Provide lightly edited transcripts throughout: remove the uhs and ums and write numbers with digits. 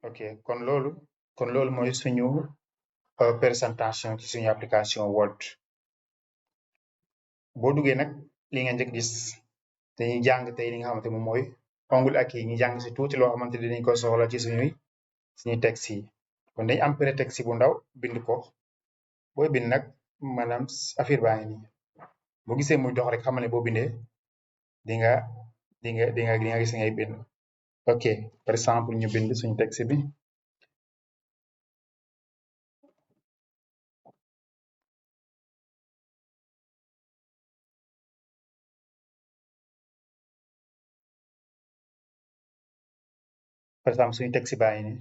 ok kon loolu mooy suñu présentation ci suñu application Word boo duggee nag li nga njëkk gis dañuy jàng tey li nga xamante moom mooy ongles acquis ñu jàng si tuuti loo xamante dinañ ko soxla ci suñuy texte yi kon dañ am prétexte bu ndaw bind ko booy bind nag maanaam affaire baa ngi nii boo gisee muy dox rek xamal ne boo bindee di nga gis ngay bind ok par exemple ñu bind suñu texte bi par exemple suñu texte baa ngi nii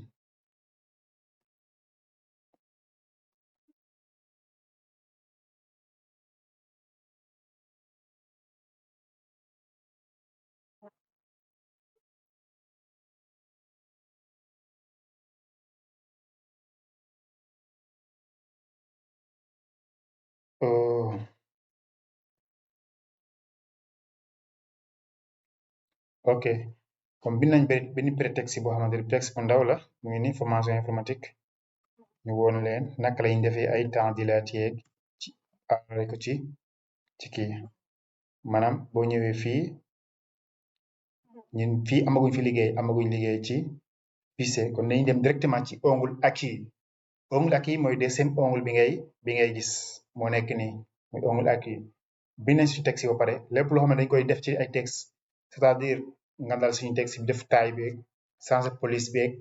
ok comme bind nañ benn prétexte boo xamante ne prétexte bu ndaw la mu ngi ni formation informatique ñu woon leen naka lañ defee ay temps dilaté ci aarale ko ci kii maanaam boo ñëwee fii ñun fii amaguñ liggéey ci fichier kon dañuy dem directement ci ongles acquis mooy deuxième ongle bi ngay gis moo nekk nii mooy ongles acquis bind nañ suñu texte ba pare lépp loo xam ne dañ koy def ci ay texte c'est-à-dire nga dal suñu texte bi def taille beeg changer police beeg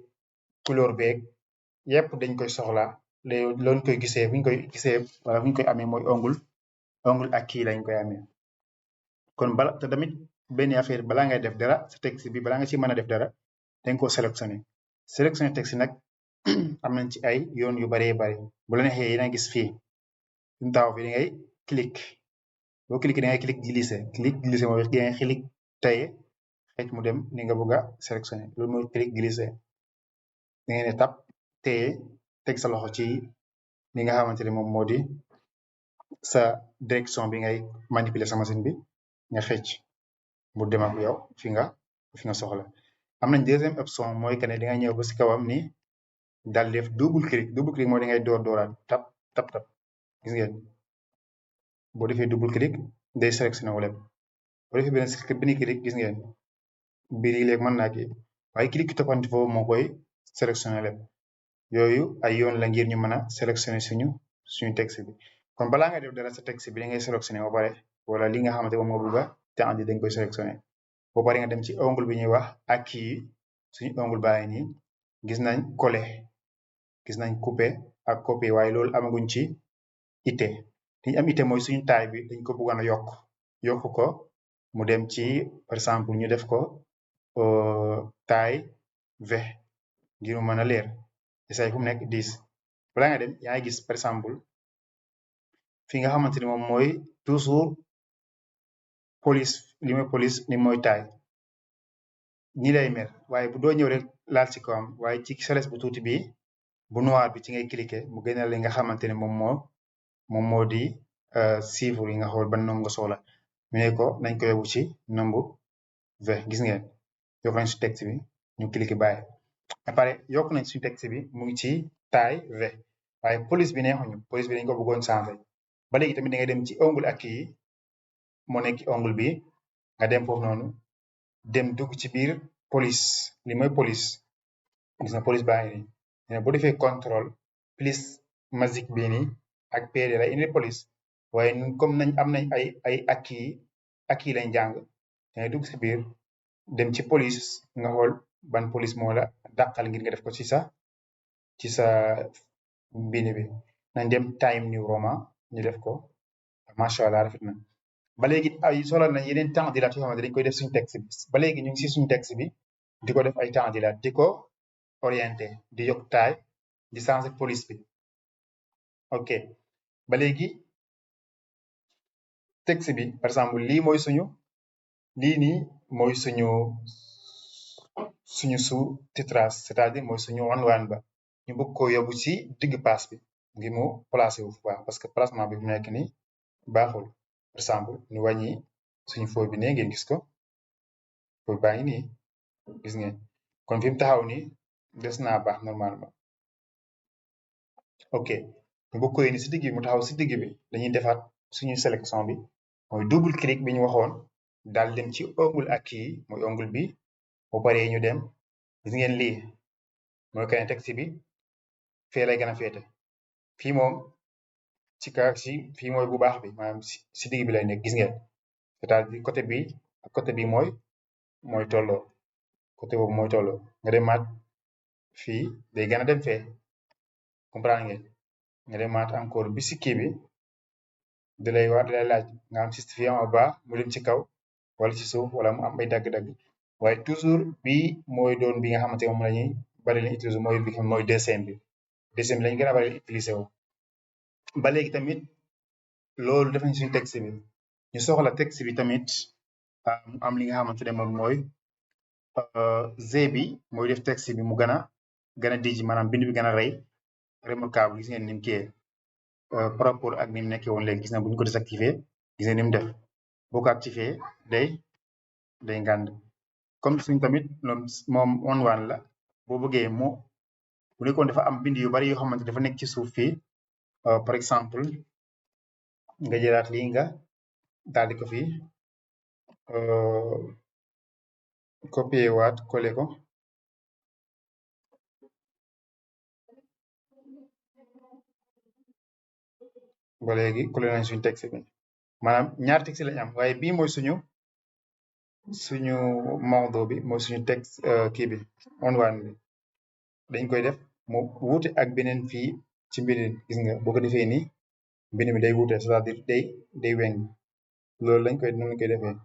couleur beeg yépp dañ koy soxla léegi loolu koy gisee buñ koy gisee wala buñ koy amee mooy ongles acquis lañ koy amee kon bala te tamit benn affaire balaa ngay def dara sa texte bi balaa nga ci mën a def dara dañ ko sélectionné texte nag am nañ ci ay yoon yu baree bari bu la neexee yéen a gis fii suñu taxaw fi da ngay clic boo cliquer da ngay clic glisser mooy da ngay clic taye xëcc mu dem ni nga bëgg a sélectionné loolu mooy clic glisser da ngay ne tap taye teg sa loxo ci li nga xamante ne moom moo di sa direction bi ngay manipuler sa machine bi nga xëcc mu dem ak yow fi nga soxla am nañ deuxième option mooy que ne da nga ñëw ba si kawam ni daal def double clic mooy da ngay dooraat tap gis ngeen boo defee double clic day sélectionné wu lépp boo defee benn clic gis ngeen mbir yi léegi mën naa kii waaye clic toppante foofu moo koy sélectionné lépp yooyu ay yoon la ngir ñu mën a sélectionné suñu texte bi kon balaa nga def dara sa texte bi da ngay sélectionné ba pare wala li nga xamante moom nga bëgg a te andi dañ koy sélectionné ba pare nga dem ci ongle bi ñuy wax acquis suñu ongle baa ngi nii gis nañ coller gis nañ couper ak copier waaye loolu amaguñ ci ité li ñu am ité mooy suñu taille bi dañ ko bëggoon a yokk ko mu dem ci par exemple ñu def ko taille 20 ngir mu mën a leer say fu mu nekk 10 balaa nga dem yaa ngi gis par exemple fi nga xamante ni moom mooy toujours police ni mooy taille ñi lay mel waaye bu doo ñëw rek laal ci kawam waaye ci seles bu tuuti bi bu noir bi ci ngay cliquer mu génneel li nga xamante ne moom moo di chiffre yi nga xool ban nombre nga soxla ñu ne ko nañ ko yóbbu ci nombre 20 gis ngeen yokk nañ su texte bi ñu cliquer bàyyi après yokk nañ suñu texte bi mu ngi ci taille 20 waaye police bi neexuñu police bi dañ ko bëggoon changer ba léegi tamit da ngay dem ci ongles acquis yi moo nekk ongle bi nga dem foofu noonu dem dugg ci biir police li mooy police gis na police baa ngi nii bu defee contrôle plus magique bii nii ak PD lay indi police waaye ñun comme am nañ ay acquis lañ jàng dangay dugg ci biir dem ci police nga xool ban police moo la dàqal ngir nga def ko ci sa mbind bi nañ dem time new roman ñu def ko macha allah rafet na ba léegi ay soxla nañ yeneen temps dilat yoo xamante dañ koy def suñu texte bi ba léegi ñu ngi si suñu texte bi di ko def ay temps dilat di ko orienté di yokk taille di changer police bi ok ba léegi texte bi par exemple lii nii mooy suñu sous-titrage c'est-à-dire mooy suñu wanwaan ba ñu bëgg ko yóbbu ci digg paas bi ngir mu placé wu baax parce que placement bi mu nekk nii baaxul par exemple ñu wàññi suñu fooy bi ne ngeen gis ko fooy baa ngi nii gis ngeen kon fi mu taxaw nii des naa baax normalement ok ñu bëgg ko indi si digg bi mu taxaw si digg bi dañuy defaat suñu sélection bi mooy double clic bi ñu waxoon daal dem ci ongle acquis yi mooy ongle bi bu paree ñu dem gis ngeen lii mooy kane texte bi fee lay gën a féete fii moom ci ka si fii mooy bu baax bi maanaam si digg bi lay nekk gis ngeen c'est-à-dire côté bi ak côté bi mooy tolloo côté boobu mooy tolloo nga demaat fii day gën a dem fee comprendre ngeen nga demaat encore bi si kii bi dalay laaj nga am justifié en bas mu dem ci kaw wala ci suuf wala mu am ay dagg-dagg waaye toujours bii mooy doon bi nga xamante moom la ñuy bari leen utiliser mooy bi mooy deuxième bi lañu gën a bari utiliser wu ba léegi tamit loolu def nañ suñu texte bi ñu soxla texte bi tamit mu am li nga xamante ne moom mooy g bi mooy def texte bi mu gën a dijji maanaam bind bi gën a rëy remarquable gis ngeen ni mu kiyee par rapport ak ni mu nekkee woon léegi gis na bu ñu ko désactivé gis ngeen ni mu def boo ko activé day ngànd comme suñ tamit moom one la boo bëggee bu nekkoon dafa am bind yu bari yoo xamante dafa nekk ci suuf fii par exemple nga jëlaat lii nga daal di ko fii copier waat coller ko ba léegi coller nañ suñu texte bi maanaam ñaar texte lañ am waaye bii mooy suñu mawdo bi mooy suñu texte kii bi one bi dañ koy def mu wuute ak beneen fii ci mbindin gis nga boo ko defee nii mbind mi day wuute c'est-à-dire day weng loolu noonu lañ koy defee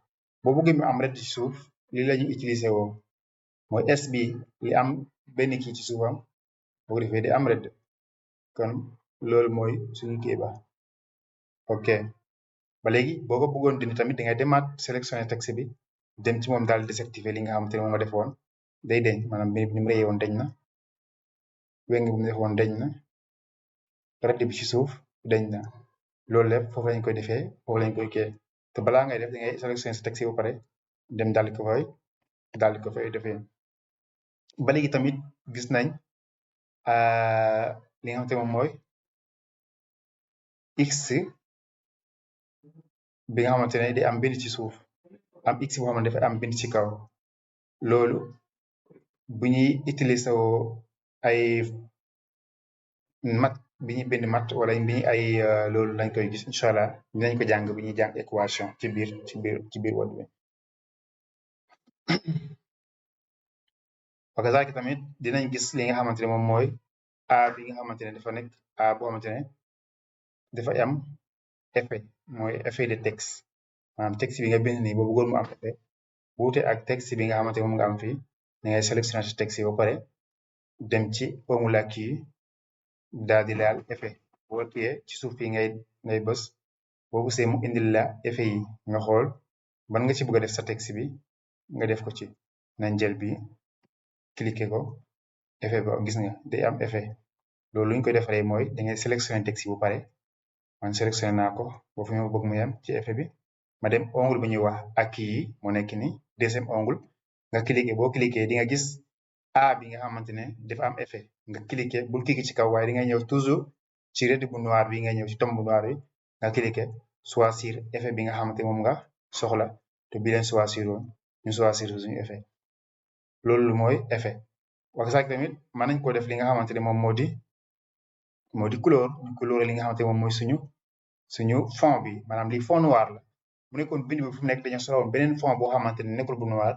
boo bëggee mu am rek ci suuf lii la ñuy utiliser woo mooy s bi li am benn kii ci suufam boo ko defee day am rek kon loolu mooy suñu kii ba ok ba léegi boo ko bëggoon dindi tamit da ngay demaat sélectionner texte bi dem ci moom daal désactiver li nga xamante ne moom nga defoon day deñ maanaam mbind bi ni mu rëyee woon deñ na weng bu mu defoon deñ na rëdd bi ci suuf deñ na loolu lépp foofu lañ koy defee foofu lañ koy kii te balaa ngay def da ngay sélectionner sa texte ba pare dem daal di ko fay defee ba léegi tamit gis nañ li nga xamante moom mooy x bi nga xamante ne day am bind ci suuf am x boo xamante dafa am bind ci kaw loolu bu ñuy utiliser ay mat bi ñuy bind mat wala bi ñuy ay loolu lañ koy gis incha allah dinañ ko jàng bi ñuy jàng équation ci biir word bi parce que tamit dinañ gis li nga xamante ne moom mooy a bi nga xamante ne dafa nekk a boo xamante ne dafa am effet mooy effet de texte maanaam texte bi nga bind nii boo bëggoon mu am effet wuute ak texte bi nga xamante ne moom nga am fii da ngay sélectionner ci texte yi ba pare dem ci onglet acquis yi daal di laal effet boo tuyee ci suuf fii ngay bës boo bësee mu indil la effet yi nga xool ban nga ci bëgg a def sa texte bi nga def ko ci nañ jël bi cliquer ko effet ba gis nga day am effet loolu lu ñu koy defaree mooy da ngay sélectionner texte bu pare man sélectionné naa ko boo fi ma bëgg mu yem ci effet bi ma dem ongle bi ñuy wax acquis yi moo nekk ni deuxième ongle nga cliquer boo cliquer di nga gis a bi nga xamante ne dafa am effet nga cliquer bul cliquer ci kaw waaye di nga ñëw toujours ci rëdd bu noir bi nga ñëw ci tomb bu noir bi nga cliquer choisir effet bi nga xamante moom nga soxla te bi leen choisir woon ñu choisir suñu effet loolu mooy effet wax sax tamit mën nañ ko def li nga xamante ne moom moo di couleur ñu couleur li nga xamante moom mooy suñu fond bi maanaam lii fond noir la bu nekkoon bind bi fu mu nekk dañoo soxla woon beneen fond boo xamante ne nekkul bu noir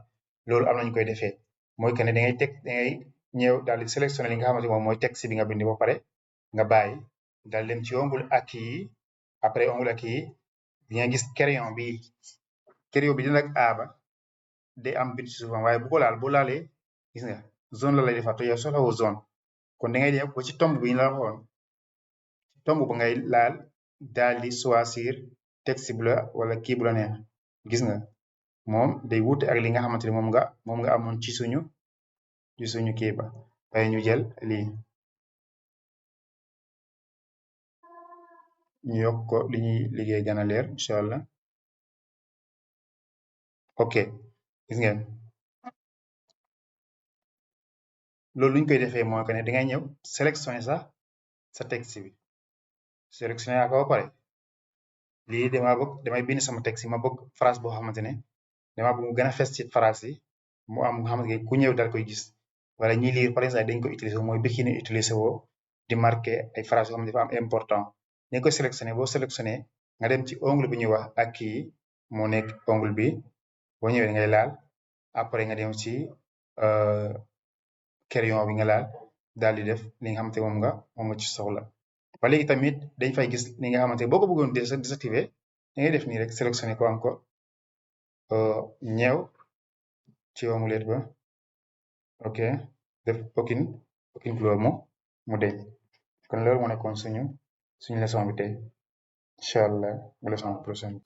loolu am nañu koy defee mooy que ne da ngay ñëw daal di sélectionner li nga xamante moom mooy texte bi nga bind ba pare nga bàyyi daal dem ci onglet acquis yi après onglet acquis yi di nga gis crayon bi dina ak a ba day am bind ci suufam waaye bu ko laal boo laalee gis nga zone la lay defaat te yow soxlawoo zone kon da ngay def ba ci tomb bi ñu la waxoon tomb ba ngay laal daal di choisir texte bu la wala kii bu la neex gis nga moom day wuute ak li nga xamante ne moom nga amoon ci suñu kii ba waaye ñu jël lii ñu yokk ko li ñuy liggéey gën a leer incha allah ok gis ngeen loolu lu ñu koy defee mooy que ne dangay ñëw sélectionné sa texte bi sélectionné yaa ko ba pare lii damay bind sama texte ma bëgg phrase boo xamante ne dama bëgg mu gën a fes ci phrase yi mu am nga xamante ne ku ñëw dal koy gis wala ñi lire par exemple dañ ko utiliser mooy bikini utiliser woo di marqué ay phrases yoo xam ne dafa am important ni ko sélectionné boo sélectionné nga dem ci ongle bi ñuy wax ak yi moo nekk ongle bi boo ñëwee ngay laal après nga dem ci crayon bi nga laal daal di def li nga xamante moom nga ci soxla ba léegi tamit dañ fay gis li nga xamante boo ko bëggoon désactiver da ngay def nii rek sélectionné ko encore ñëw ci onglet ba ok def aucune couleur mu deñ kon loolu moo nekkoon suñu leçon bi tey incha allah leçon prochaine